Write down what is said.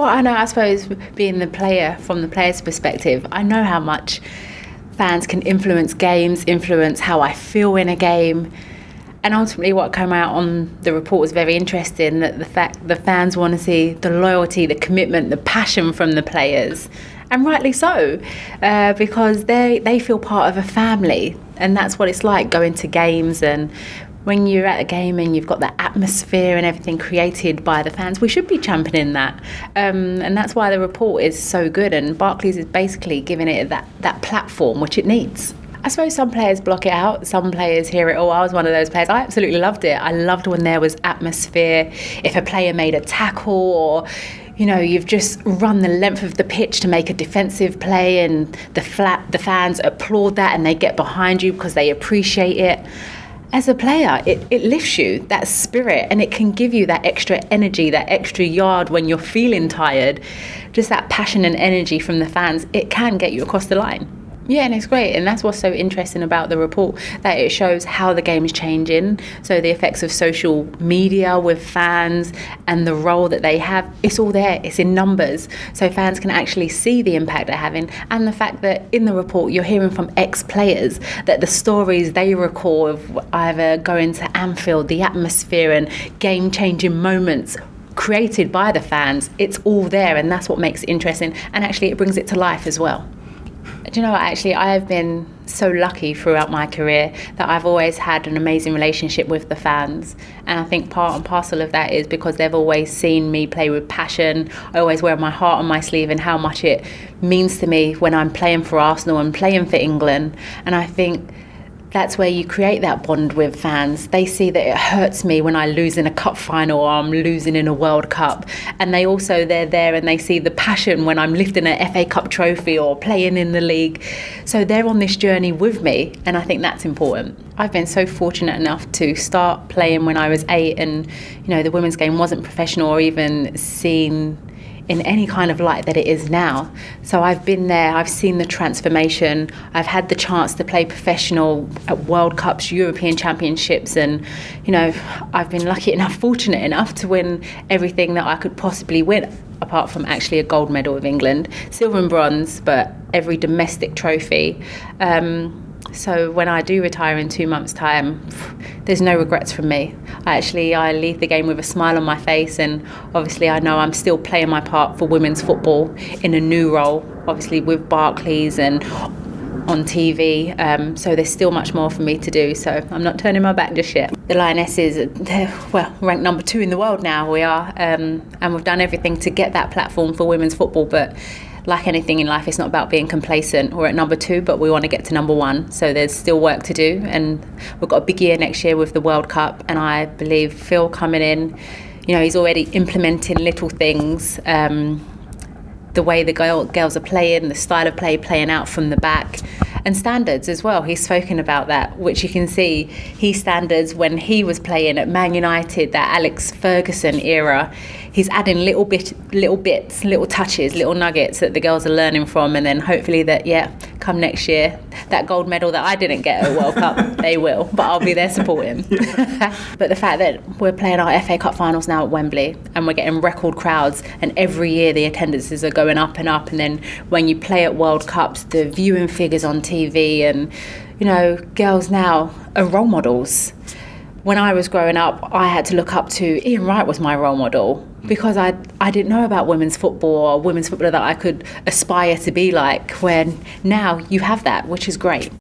Well, I know, I suppose, being the player, from the player's perspective, I know how much fans can influence games, influence how I feel in a game. And ultimately what came out on the report was very interesting, that the fact the fans want to see the loyalty, the commitment, the passion from the players. And rightly so, because they feel part of a family. And that's what it's like going to games. And when you're at a game and you've got that atmosphere and everything created by the fans, we should be championing that. And that's why the report is so good. And Barclays is basically giving it that platform which it needs. I suppose some players block it out, some players hear it all. I was one of those players. I absolutely loved it. I loved when there was atmosphere. If a player made a tackle, or you've just run the length of the pitch to make a defensive play, and the fans applaud that and they get behind you because they appreciate it. As a player, it lifts you, that spirit, and it can give you that extra energy, that extra yard when you're feeling tired. Just that passion and energy from the fans, it can get you across the line. Yeah, and it's great, and that's what's so interesting about the report, that it shows how the game is changing. So the effects of social media with fans and the role that they have, it's all there, it's in numbers. So fans can actually see the impact they're having, and the fact that in the report you're hearing from ex-players that the stories they recall of either going to Anfield, the atmosphere and game-changing moments created by the fans, it's all there, and that's what makes it interesting, and actually it brings it to life as well. Do you know what, actually, I have been so lucky throughout my career that I've always had an amazing relationship with the fans. And I think part and parcel of that is because they've always seen me play with passion. I always wear my heart on my sleeve and how much it means to me when I'm playing for Arsenal and playing for England. And I think that's where you create that bond with fans. They see that it hurts me when I lose in a cup final or I'm losing in a World Cup. And they're there and they see the passion when I'm lifting an FA Cup trophy or playing in the league. So they're on this journey with me, and I think that's important. I've been so fortunate enough to start playing when I was 8, and the women's game wasn't professional or even seen in any kind of light that it is now. So I've been there, I've seen the transformation, I've had the chance to play professional at World Cups, European Championships, and I've been lucky enough, fortunate enough to win everything that I could possibly win, apart from actually a gold medal with England, silver and bronze, but every domestic trophy. So when I do retire in 2 months' time, there's no regrets from me. I leave the game with a smile on my face, and obviously I know I'm still playing my part for women's football in a new role, obviously with Barclays and on TV. So there's still much more for me to do. So I'm not turning my back just yet. The Lionesses, ranked number 2 in the world now, we are, and we've done everything to get that platform for women's football, but like anything in life, it's not about being complacent. We're at number 2, but we want to get to number 1. So there's still work to do. And we've got a big year next year with the World Cup. And I believe Phil coming in, he's already implementing little things. The way the girls are playing, the style of play playing out from the back, and standards as well. He's spoken about that, which you can see his standards when he was playing at Man United, that Alex Ferguson era. He's adding little bits, little touches, little nuggets that the girls are learning from, and then hopefully that, come next year, that gold medal that I didn't get at World Cup, they will, but I'll be there supporting. But the fact that we're playing our FA Cup finals now at Wembley, and we're getting record crowds, and every year the attendances are going up and up, and then when you play at World Cups, the viewing figures on TV, and girls now are role models. When I was growing up, I had to look up to Ian Wright was my role model, because I didn't know about women's football or women's footballer that I could aspire to be like, when now you have that, which is great.